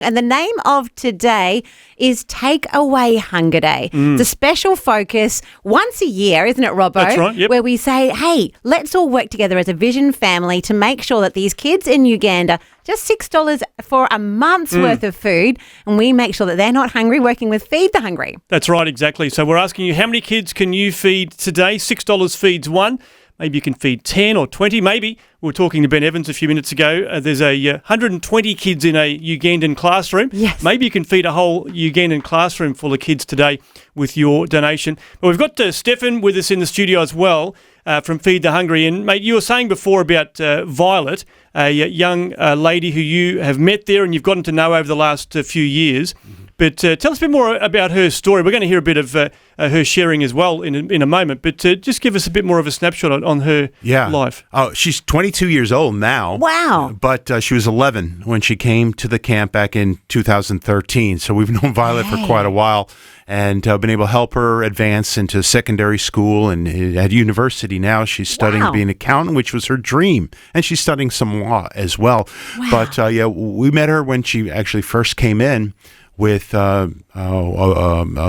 And the name of today is Take Away Hunger Day. It's a special focus once a year, isn't it, Robbo? That's right, yep. Where we say, hey, let's all work together as a vision family to make sure that these kids in Uganda, just $6 for a month's worth of food, and we make sure that they're not hungry, working with Feed the Hungry. That's right, exactly. So we're asking you, how many kids can you feed today? $6 feeds one. Maybe you can feed 10 or 20, maybe. We were talking to Ben Evans a few minutes ago. There's 120 kids in a Ugandan classroom. Yes. Maybe you can feed a whole Ugandan classroom full of kids today with your donation. But we've got Stefan with us in the studio as well from Feed the Hungry. And, mate, you were saying before about Violet, a young lady who you have met there and you've gotten to know over the last few years. But tell us a bit more about her story. We're going to hear a bit of her sharing as well in a moment. But just give us a bit more of a snapshot on her life. Oh, she's 22 years old now. Wow. But she was 11 when she came to the camp back in 2013. So we've known Violet for quite a while and been able to help her advance into secondary school. And at university now, she's studying to be an accountant, which was her dream. And she's studying some law as well. Wow. But, we met her when she actually first came in with a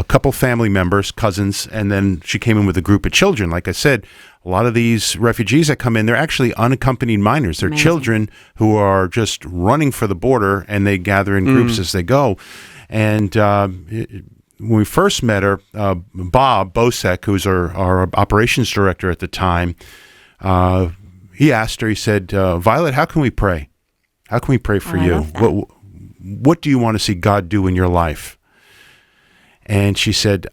couple family members, cousins, and then she came in with a group of children. Like I said, a lot of these refugees that come in, they're actually unaccompanied minors. They're children who are just running for the border, and they gather in groups as they go. And when we first met her, Bob Bosek, who's our operations director at the time, he asked her, he said, Violet, how can we pray? How can we pray for you? What do you want to see God do in your life? And she said,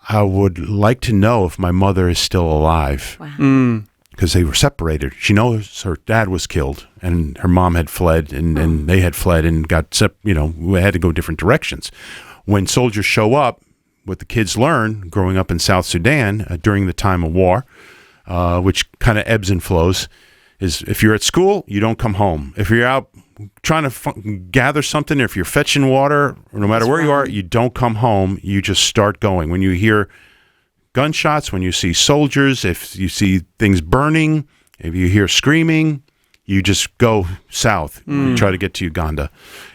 I would like to know if my mother is still alive. Wow. Because they were separated. She knows her dad was killed and her mom had fled and they had fled and we had to go different directions. When soldiers show up, what the kids learn growing up in South Sudan during the time of war, which kind of ebbs and flows, is if you're at school, you don't come home. If you're out trying to gather something, or if you're fetching water, or no matter where you are, you don't come home. You just start going. When you hear gunshots, when you see soldiers, if you see things burning, if you hear screaming, you just go south. You try to get to Uganda.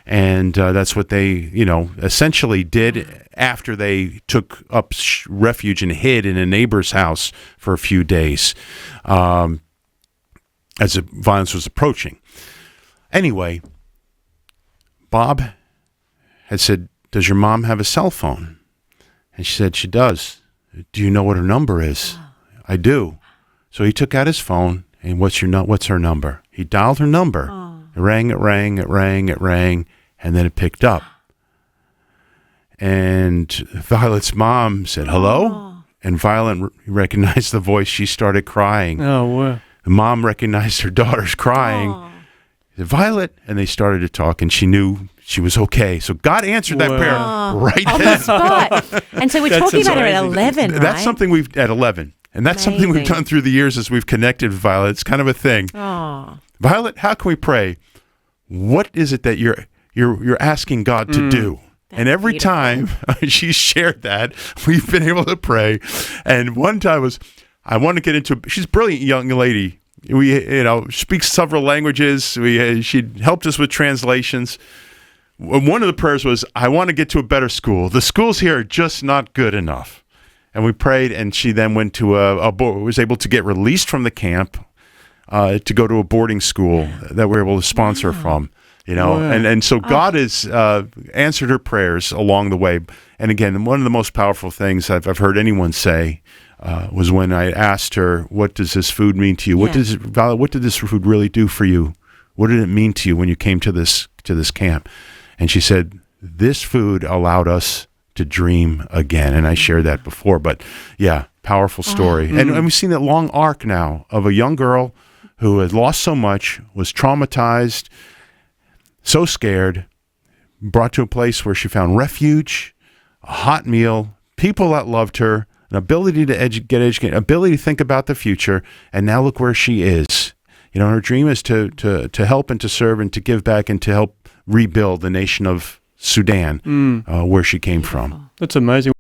And that's what they, essentially did after they took up refuge and hid in a neighbor's house for a few days as the violence was approaching. Anyway, Bob had said, does your mom have a cell phone? And she said, she does. Do you know what her number is? I do. So he took out his phone, and what's her number? He dialed her number. It rang, and then it picked up. And Violet's mom said, hello? And Violet recognized the voice. She started crying. Oh, wow. The mom recognized her daughter's crying. Violet, and they started to talk, and she knew she was okay. So God answered that prayer right on then. the spot. And so we're talking about her at 11, right? That's something at 11, and that's something we've done through the years as we've connected with Violet. It's kind of a thing. Violet, how can we pray? What is it that you're asking God to do? And every time she's shared that, we've been able to pray. And one time was, I want to get into. She's a brilliant young lady. We, speaks several languages. She helped us with translations. One of the prayers was, I want to get to a better school. The schools here are just not good enough. And we prayed, and she then went to was able to get released from the camp to go to a boarding school that we're able to sponsor from. And so God has answered her prayers along the way. And again, one of the most powerful things I've heard anyone say was when I asked her, what does this food mean to you? What did this food really do for you? What did it mean to you when you came to this camp? And she said, this food allowed us to dream again. And I shared that before, but yeah, powerful story. And we've seen that long arc now of a young girl who had lost so much, was traumatized, so scared, brought to a place where she found refuge, a hot meal, people that loved her, an ability to get educated, ability to think about the future, and now look where she is. Her dream is to help and to serve and to give back and to help rebuild the nation of Sudan, where she came from. That's amazing.